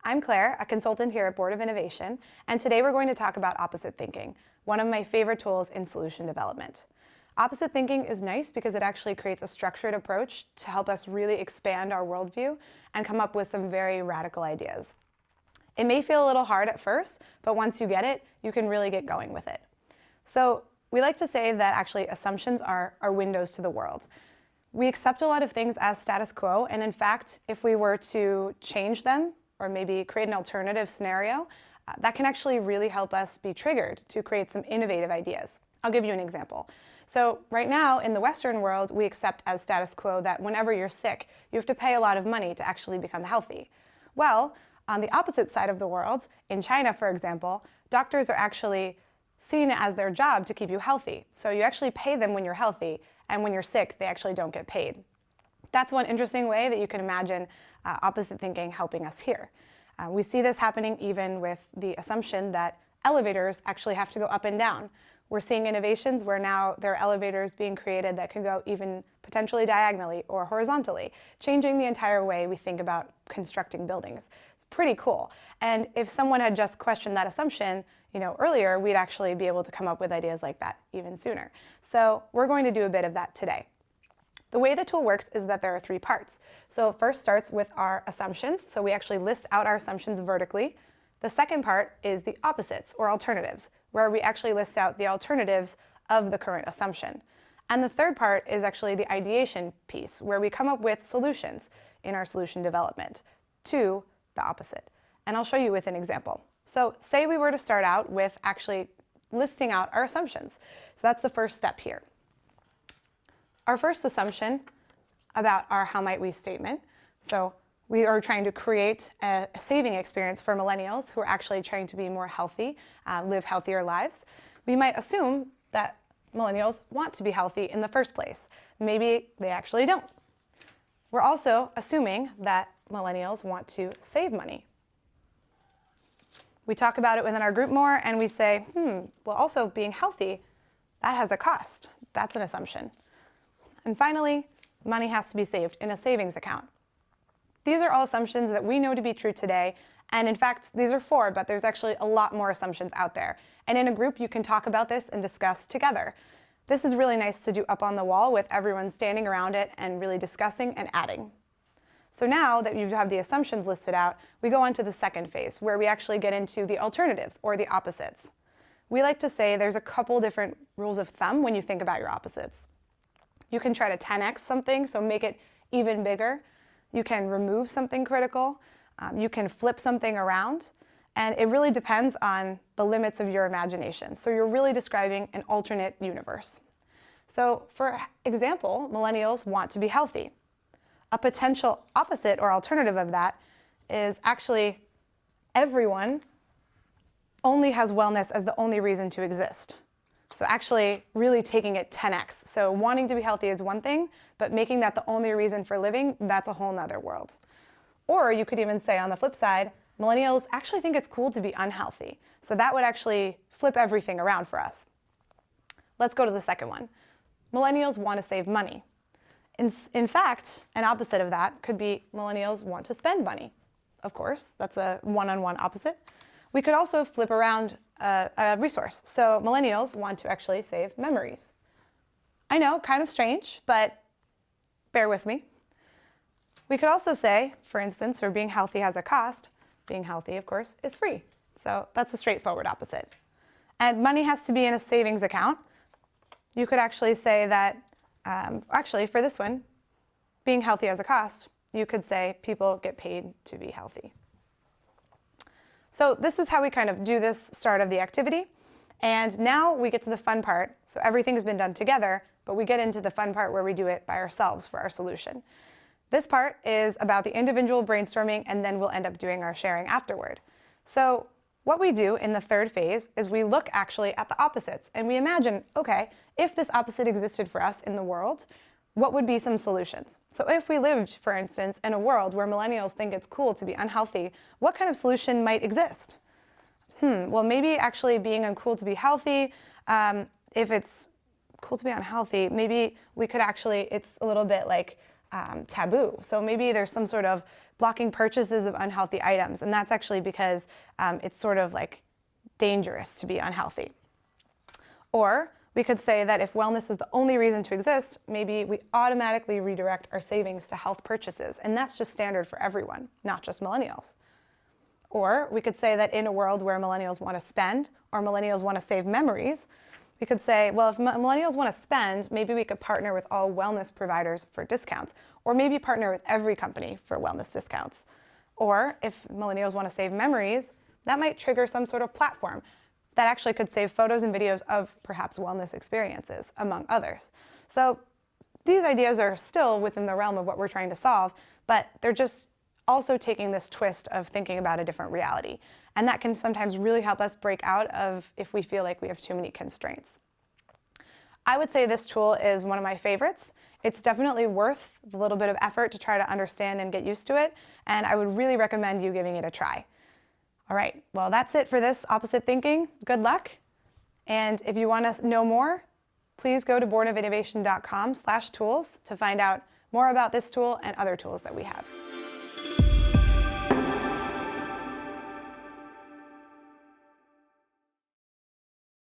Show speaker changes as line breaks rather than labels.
I'm Claire, a consultant here at Board of Innovation, and today we're going to talk about opposite thinking, one of my favorite tools in solution development. Opposite thinking is nice because it actually creates a structured approach to help us really expand our worldview and come up with some very radical ideas. It may feel a little hard at first, but once you get it, you can really get going with it. So we like to say that actually assumptions are windows to the world. We accept a lot of things as status quo, and in fact, if we were to change them or maybe create an alternative scenario, that can actually really help us be triggered to create some innovative ideas. I'll give you an example. So right now in the Western world, we accept as status quo that whenever you're sick, you have to pay a lot of money to actually become healthy. Well, on the opposite side of the world, in China, for example, doctors are actually seen as their job to keep you healthy. So you actually pay them when you're healthy, and when you're sick, they actually don't get paid. That's one interesting way that you can imagine opposite thinking helping us here. We see this happening even with the assumption that elevators actually have to go up and down. We're seeing innovations where now there are elevators being created that can go even potentially diagonally or horizontally, changing the entire way we think about constructing buildings. It's pretty cool. And if someone had just questioned that assumption, earlier, we'd actually be able to come up with ideas like that even sooner. So we're going to do a bit of that today. The way the tool works is that there are three parts. So first starts with our assumptions. So we actually list out our assumptions vertically. The second part is the opposites or alternatives, where we actually list out the alternatives of the current assumption. And the third part is actually the ideation piece, where we come up with solutions in our solution development to the opposite. And I'll show you with an example. So say we were to start out with actually listing out our assumptions. So that's the first step here. Our first assumption about our how might we statement. So we are trying to create a saving experience for millennials who are actually trying to be more healthy, live healthier lives. We might assume that millennials want to be healthy in the first place. Maybe they actually don't. We're also assuming that millennials want to save money. We talk about it within our group more and we say, well, also being healthy, that has a cost. That's an assumption. And finally, money has to be saved in a savings account. These are all assumptions that we know to be true today. And in fact, these are four, but there's actually a lot more assumptions out there. And in a group, you can talk about this and discuss together. This is really nice to do up on the wall with everyone standing around it and really discussing and adding. So now that you have the assumptions listed out, we go on to the second phase, where we actually get into the alternatives or the opposites. We like to say there's a couple different rules of thumb when you think about your opposites. You can try to 10x something, so make it even bigger. You can remove something critical. You can flip something around. And it really depends on the limits of your imagination. So you're really describing an alternate universe. So for example, millennials want to be healthy. A potential opposite or alternative of that is actually everyone only has wellness as the only reason to exist. So actually really taking it 10x. So wanting to be healthy is one thing, but making that the only reason for living, that's a whole nother world. Or you could even say on the flip side, millennials actually think it's cool to be unhealthy. So that would actually flip everything around for us. Let's go to the second one. Millennials want to save money. In fact, an opposite of that could be millennials want to spend money. Of course, that's a one-on-one opposite. We could also flip around a resource. So millennials want to actually save memories. I know, kind of strange, but bear with me. We could also say, for instance, for being healthy has a cost. Being healthy, of course, is free. So that's a straightforward opposite. And money has to be in a savings account. You could actually say that actually, for this one, being healthy has a cost, you could say people get paid to be healthy. So this is how we kind of do this start of the activity. And now we get to the fun part. So everything's been done together, but we get into the fun part where we do it by ourselves for our solution. This part is about the individual brainstorming, and then we'll end up doing our sharing afterward. So what we do in the third phase is we look actually at the opposites and we imagine, okay, if this opposite existed for us in the world, what would be some solutions? So if we lived, for instance, in a world where millennials think it's cool to be unhealthy, what kind of solution might exist? Well, maybe actually being uncool to be healthy, if it's cool to be unhealthy, maybe we could actually, it's a little bit like taboo. So maybe there's some sort of blocking purchases of unhealthy items, and that's actually because it's sort of like dangerous to be unhealthy. Or we could say that if wellness is the only reason to exist, maybe we automatically redirect our savings to health purchases, and that's just standard for everyone, not just millennials. Or we could say that in a world where millennials want to spend or millennials want to save memories, we could say, well, if millennials want to spend, maybe we could partner with all wellness providers for discounts, or maybe partner with every company for wellness discounts. Or if millennials want to save memories, that might trigger some sort of platform that actually could save photos and videos of perhaps wellness experiences, among others. So these ideas are still within the realm of what we're trying to solve, but they're just also taking this twist of thinking about a different reality. And that can sometimes really help us break out of if we feel like we have too many constraints. I would say this tool is one of my favorites. It's definitely worth the little bit of effort to try to understand and get used to it, and I would really recommend you giving it a try. All right, well, that's it for this opposite thinking. Good luck. And if you want to know more, please go to bornofinnovation.com/tools to find out more about this tool and other tools that we have.